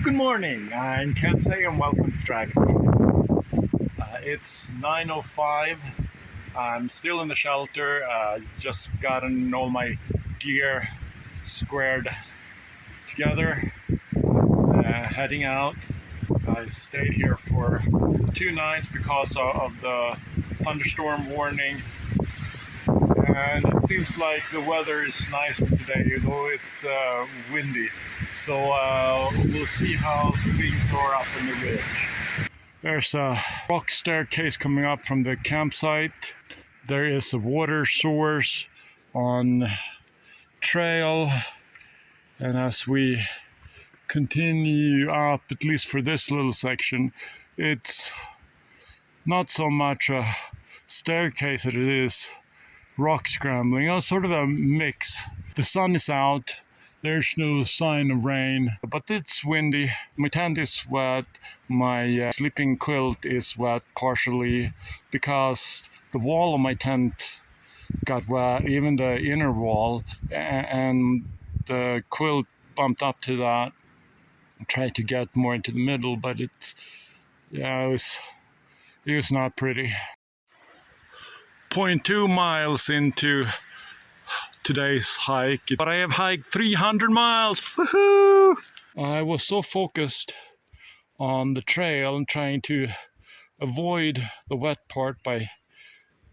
Good morning, I'm Kensei and welcome to Dragontrek. It's 9:05. I'm still in the shelter. Just gotten all my gear squared together. Heading out. I stayed here for 2 nights because of the thunderstorm warning. And it seems like the weather is nice today, though it's windy. So we'll see how things are up in the ridge. There's a rock staircase coming up from the campsite. There is a water source on trail. And as we continue up, at least for this little section, it's not so much a staircase as it is rock scrambling, sort of a mix. The sun is out, there's no sign of rain, but it's windy. My tent is wet, my sleeping quilt is wet partially because the wall of my tent got wet, even the inner wall, and the quilt bumped up to that. I tried to get more into the middle, but it was not pretty. 0.2 miles into today's hike, but I have hiked 300 miles. Woohoo! I was so focused on the trail and trying to avoid the wet part by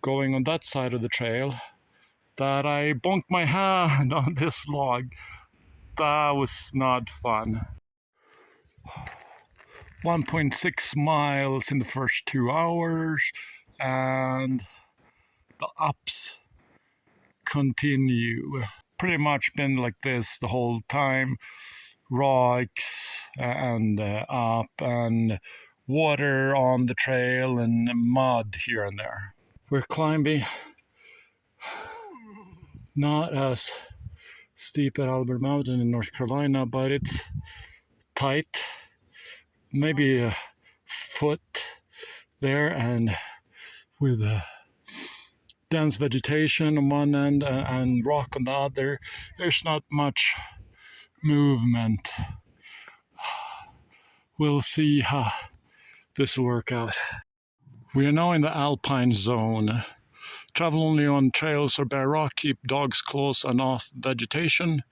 going on that side of the trail that I bonked my hand on this log. That was not fun. 1.6 miles in the first 2 hours, and the ups continue. Pretty much been like this the whole time. Rocks and up and water on the trail and mud here and there. We're climbing not as steep at Albert Mountain in North Carolina, but it's tight. Maybe a foot there, and with dense vegetation on one end and rock on the other, there's not much movement. We'll see how this will work out. We are now in the alpine zone. Travel only on trails or bare rock, keep dogs close and off vegetation.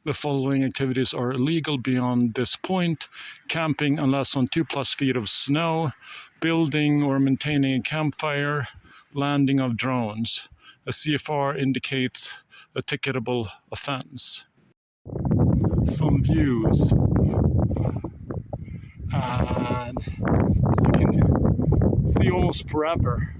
The following activities are illegal beyond this point: camping unless on 2+ feet of snow, building or maintaining a campfire, landing of drones. A CFR indicates a ticketable offense. Some views. And you can see almost forever.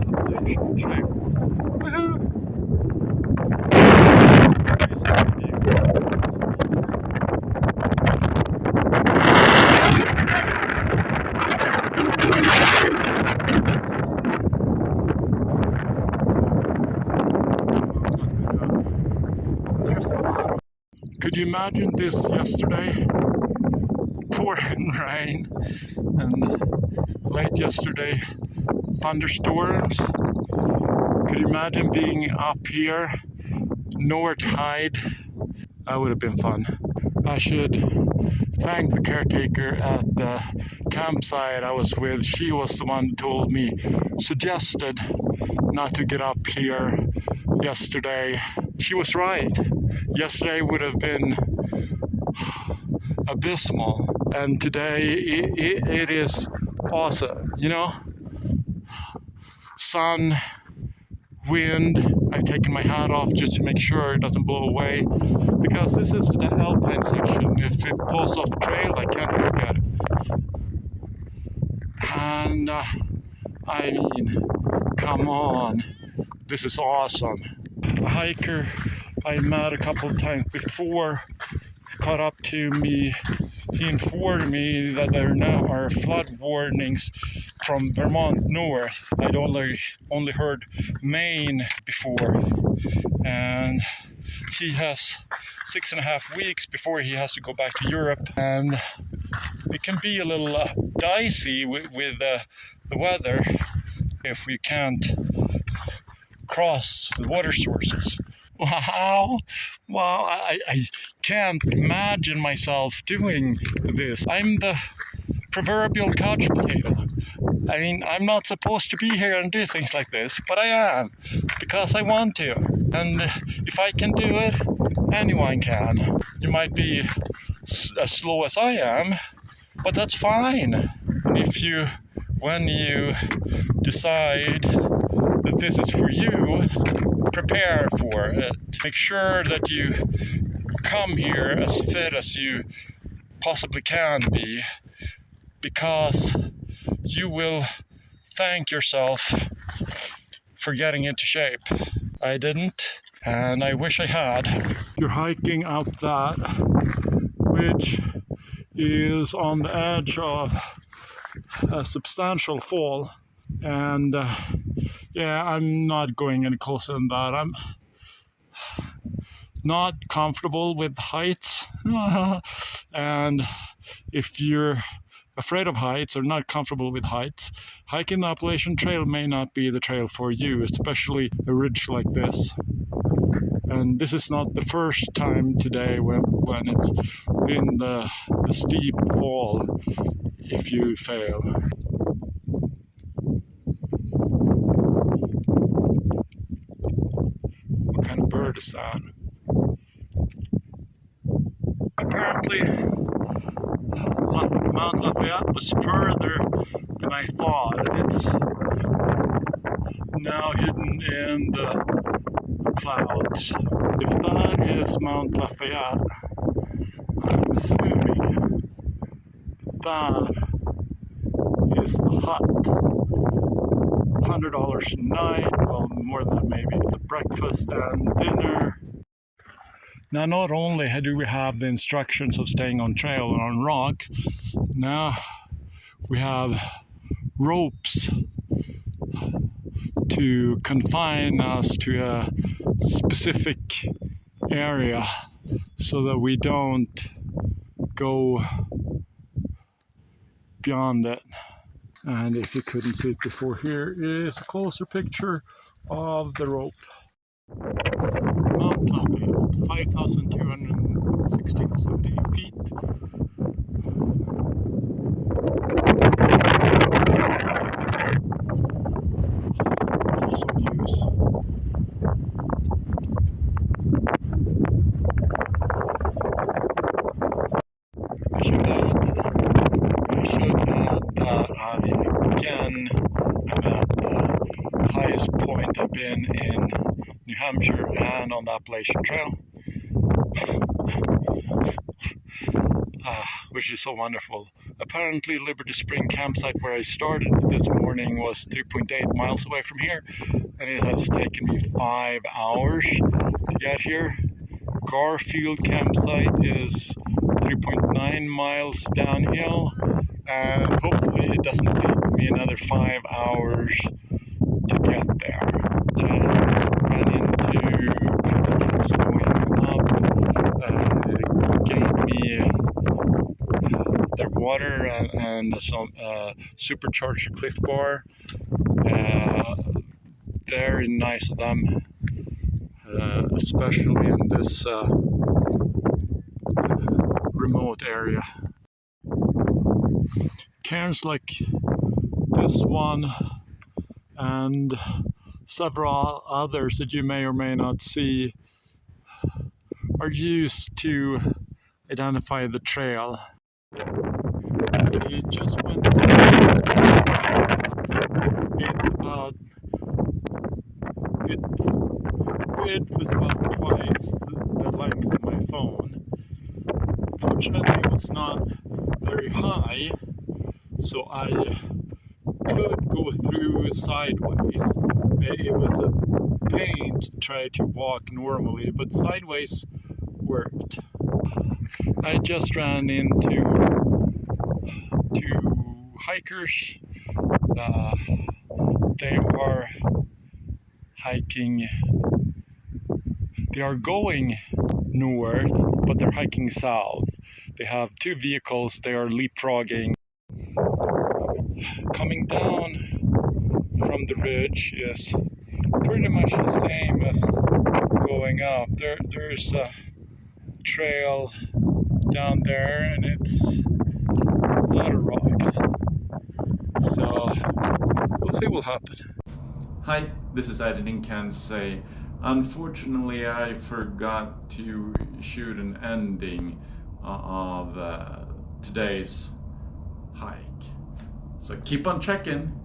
Appalachian Trail. Woohoo! Could you imagine this yesterday? Pouring rain, and late yesterday thunderstorms. Could you imagine being up here, nowhere to hide? That would have been fun. I should thank the caretaker at the campsite I was with. She was the one who suggested not to get up here yesterday. She was right. Yesterday would have been abysmal, and today it is awesome, you know? Sun, wind. I've taken my hat off just to make sure it doesn't blow away, because this is the alpine section. If it pulls off the trail, I can't look at it. And I mean, come on, this is awesome. A hiker I met a couple of times before caught up to me. He informed me that there now are flood warnings from Vermont north. I'd only heard Maine before, and he has 6.5 weeks before he has to go back to Europe, and it can be a little dicey with the weather if we can't cross the water sources. Wow, well, I can't imagine myself doing this. I'm the proverbial couch potato. I mean, I'm not supposed to be here and do things like this, but I am, because I want to. And if I can do it, anyone can. You might be as slow as I am, but that's fine. And when you decide that this is for you, prepare for it. Make sure that you come here as fit as you possibly can be, because you will thank yourself for getting into shape. I didn't, and I wish I had. You're hiking up that, which is on the edge of a substantial fall, and yeah, I'm not going any closer than that. I'm not comfortable with heights, and if you're afraid of heights or not comfortable with heights, hiking the Appalachian Trail may not be the trail for you, especially a ridge like this. And this is not the first time today when it's been the steep fall if you fail. What kind of bird is that? Apparently, Mount Lafayette was further than I thought. It's now hidden in the clouds. If that is Mount Lafayette, I'm assuming that is the hut. $100 a night, well, more than that maybe. The breakfast and dinner. Now, not only do we have the instructions of staying on trail and on rocks, now we have ropes to confine us to a specific area so that we don't go beyond it. And if you couldn't see it before, here is a closer picture of the rope. Mount Lafayette, 5,270 feet. Awesome views. I should add that I again am at the highest point I've been in New Hampshire and on the Appalachian Trail, which is so wonderful. Apparently Liberty Spring campsite where I started this morning was 3.8 miles away from here, and it has taken me 5 hours to get here. Garfield campsite is 3.9 miles downhill, and hopefully it doesn't take me another 5 hours to get there. Ran into a couple of times going up, gave me their water and some supercharged Cliff Bar. Very nice of them, especially in this remote area. Cairns like this one and several others that you may or may not see are used to identify the trail. We just went its width is about twice the length of my phone. Fortunately, it was not very high, so I could go through sideways. It was a pain to try to walk normally, but sideways worked. I just ran into two hikers. They are hiking They are going north, but they're hiking south. They have two vehicles. They are leapfrogging. Coming down from the ridge is pretty much the same as going up. There's a trail down there, and it's a lot of rocks. So we'll see what happens. Hi, this is Editing Kansai. Unfortunately, I forgot to shoot an ending of today's hike. So keep on checking.